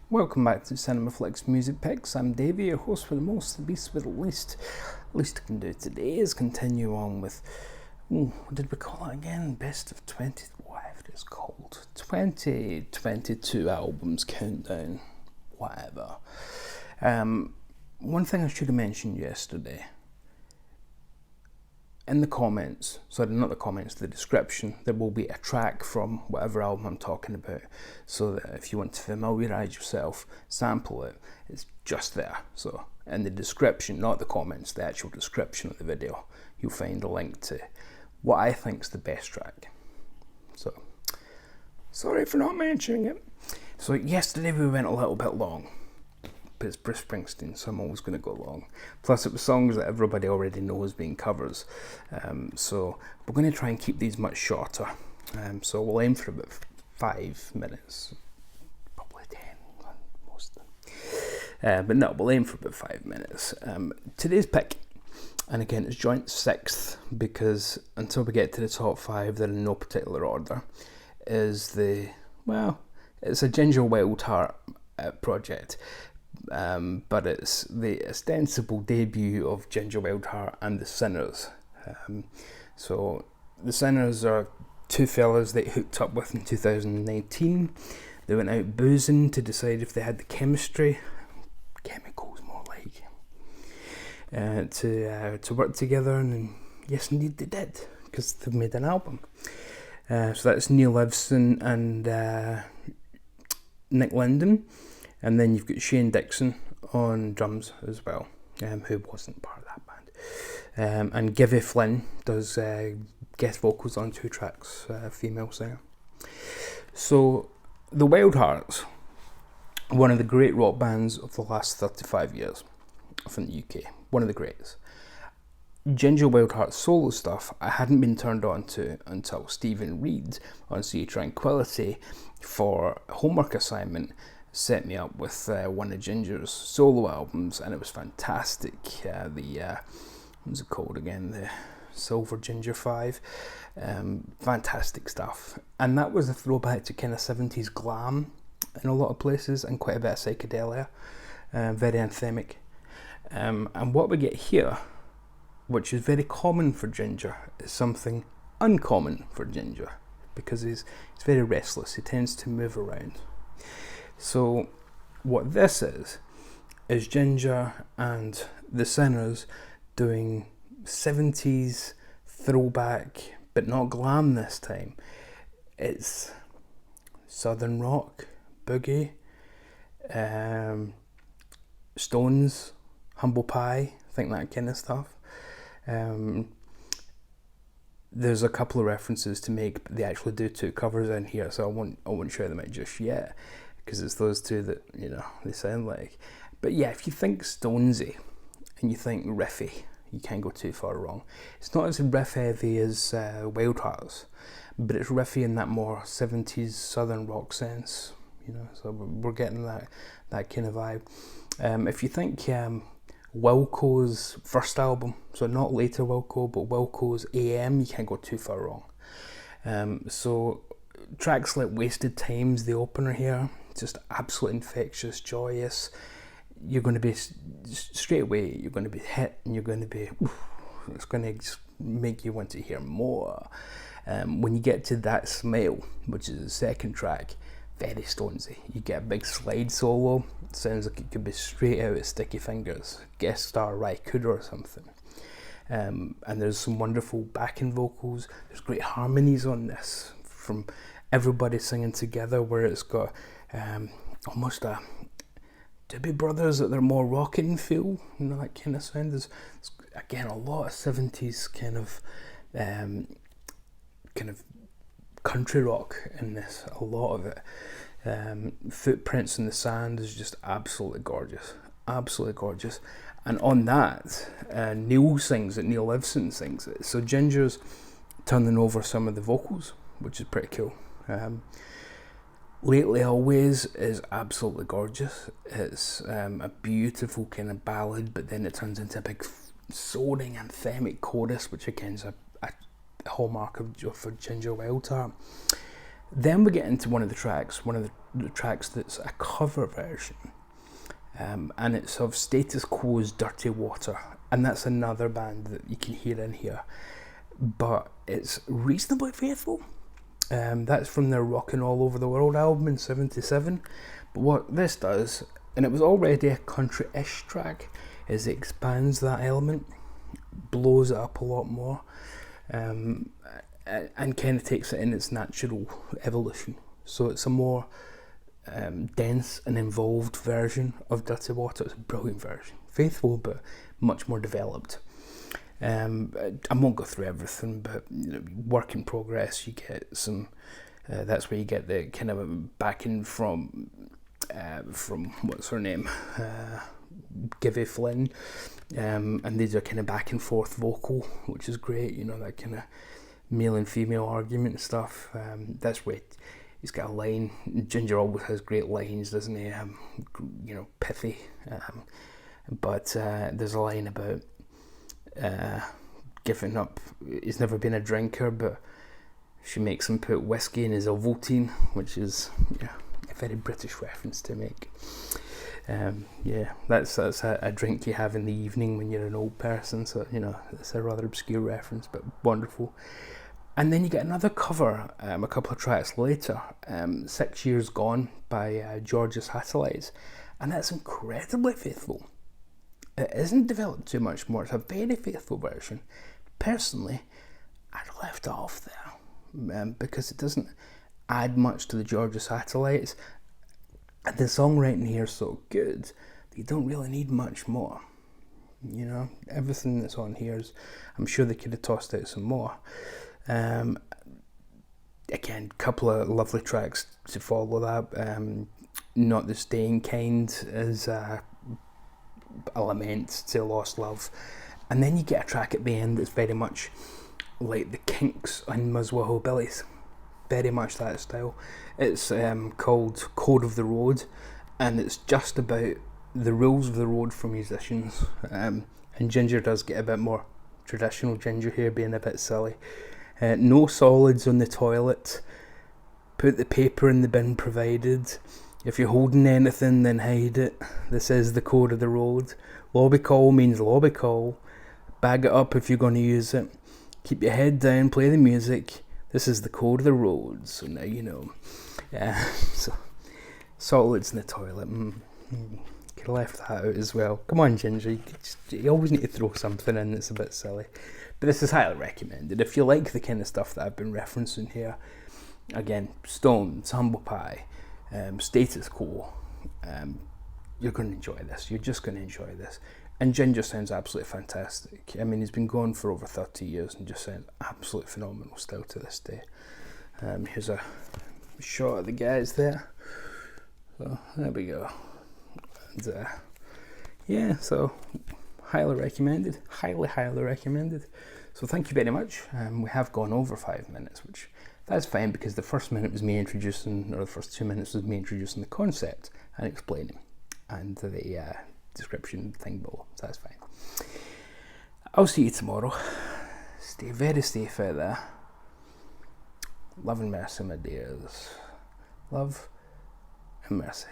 Welcome back to Cinema Flicks Music Picks. I'm Davey, your host for the most, the beast with the least. Least I can do today is continue on with, what did we call it again? Best of 20, whatever it's called. 2022 albums countdown, whatever. One thing I should have mentioned yesterday. In the comments, sorry, not the comments, the description, there will be a track from whatever album I'm talking about, so that if you want to familiarise yourself, sample it, it's just there. So in the description, not the comments, the actual description of the video, you'll find a link to what I think is the best track. So, sorry for not mentioning it. So yesterday we went a little bit long. It's Bruce Springsteen, so I'm always going to go long. Plus it was songs that everybody already knows being covers. So we're going to try and keep these much shorter. So we'll aim for about 5 minutes. Probably 10, most of them. But no, we'll aim for about 5 minutes. Today's pick, and again it's joint 6th, because until we get to the top 5, they're in no particular order, is it's a Ginger Wildheart project. But it's the ostensible debut of Ginger Wildheart and the Sinners. So the Sinners are two fellas they hooked up with in 2019. They went out boozing to decide if they had the chemicals more like, to work together, and yes indeed they did, because they've made an album. So that's Neil Livson and Nick Linden. And then you've got Shane Dixon on drums as well, who wasn't part of that band. And Givy Flynn does guest vocals on 2 tracks, female singer. So the Wildhearts, one of the great rock bands of the last 35 years from the UK, one of the greats. Ginger Wildheart's solo stuff I hadn't been turned on to until Stephen Reed on Sea Tranquility for a homework assignment set me up with one of Ginger's solo albums, and it was fantastic. What's it called again? The Silver Ginger 5. Fantastic stuff. And that was a throwback to kind of 70s glam in a lot of places, and quite a bit of psychedelia. Very anthemic. And what we get here, which is very common for Ginger, is something uncommon for Ginger, because he's very restless. He tends to move around. So what this is Ginger and the Sinners doing 70s throwback, but not glam this time. It's southern rock, boogie, Stones, Humble Pie, I think that kind of stuff. There's a couple of references to make, but they actually do 2 covers in here, so I won't share them out just yet, because it's those 2 that, they sound like. But yeah, if you think Stonesy and you think riffy, you can't go too far wrong. It's not as riff heavy as Wildhearts, but it's riffy in that more 70s southern rock sense, so we're getting that kind of vibe. If you think Wilco's first album, so not later Wilco, but Wilco's AM, you can't go too far wrong. So tracks like Wasted Time's the opener here, just absolutely infectious, joyous. You're going to be, straight away, you're going to be hit, and you're going to be, it's going to just make you want to hear more. When you get to That Smile, which is the second track, very Stonesy. You get a big slide solo. It sounds like it could be straight out of Sticky Fingers, guest star Ry Cooder or something. And there's some wonderful backing vocals. There's great harmonies on this from everybody singing together, where it's got almost a Doobie Brothers, that they're more rockin' feel, that kind of sound. There's again a lot of 70s kind of country rock in this, a lot of it. Footprints in the Sand is just absolutely gorgeous, and on that Neil Livson sings it, so Ginger's turning over some of the vocals, which is pretty cool. Lately Always is absolutely gorgeous. It's a beautiful kind of ballad, but then it turns into a big soaring anthemic chorus, which again is a hallmark of Ginger Wildheart. Then we get into one of the tracks that's a cover version, and it's of Status Quo's Dirty Water, and that's another band that you can hear in here, but it's reasonably faithful. That's from their Rockin' All Over the World album in '77, but what this does, and it was already a country-ish track, is it expands that element, blows it up a lot more, and kind of takes it in its natural evolution. So it's a more dense and involved version of Dirty Water. It's a brilliant version, faithful but much more developed. I won't go through everything, but work in progress. You get some. That's where you get the kind of backing from what's her name, Givy Flynn, and these are kind of back and forth vocal, which is great. That kind of male and female argument and stuff. That's where he's got a line. Ginger always has great lines, doesn't he? Pithy. But there's a line about giving up. He's never been a drinker, but she makes him put whiskey in his Ovaltine, which is a very British reference to make. That's a drink you have in the evening when you're an old person. So it's a rather obscure reference, but wonderful. And then you get another cover a couple of tracks later, 6 Years Gone by Georgia Satellites, and that's incredibly faithful. It isn't developed too much more. It's a very faithful version. Personally, I'd left it off there because it doesn't add much to the Georgia Satellites, and the songwriting here is so good that you don't really need much more. Everything that's on here is, I'm sure they could have tossed out some more. Again, couple of lovely tracks to follow that. Not the Staying Kind is a lament to lost love, and then you get a track at the end that's very much like the Kinks on Muswell Hillbillies, very much that style. It's called Code of the Road, and it's just about the rules of the road for musicians, and Ginger does get a bit more traditional Ginger here, being a bit silly. No solids on the toilet, put the paper in the bin provided, if you're holding anything then hide it, this is the code of the road, lobby call means lobby call, bag it up if you're going to use it, keep your head down, play the music, this is the code of the road, so now you know. So solids in the toilet, could have left that out as well. Come on, Ginger, you always need to throw something in that's a bit silly. But this is highly recommended. If you like the kind of stuff that I've been referencing here, again, Stones, Humble Pie, Status Quo, you're going to enjoy this. You're just going to enjoy this. And Ginger sounds absolutely fantastic. I mean, he's been going for over 30 years and just sounds absolutely phenomenal still to this day. Here's a shot of the guys there. So, there we go. And, so highly recommended. Highly recommended. So thank you very much. We have gone over 5 minutes, which that's fine because the first minute was me introducing, or the first 2 minutes was me introducing the concept and explaining, and the description thing below. So that's fine. I'll see you tomorrow. Stay very safe out there. Love and mercy, my dears. Love and mercy.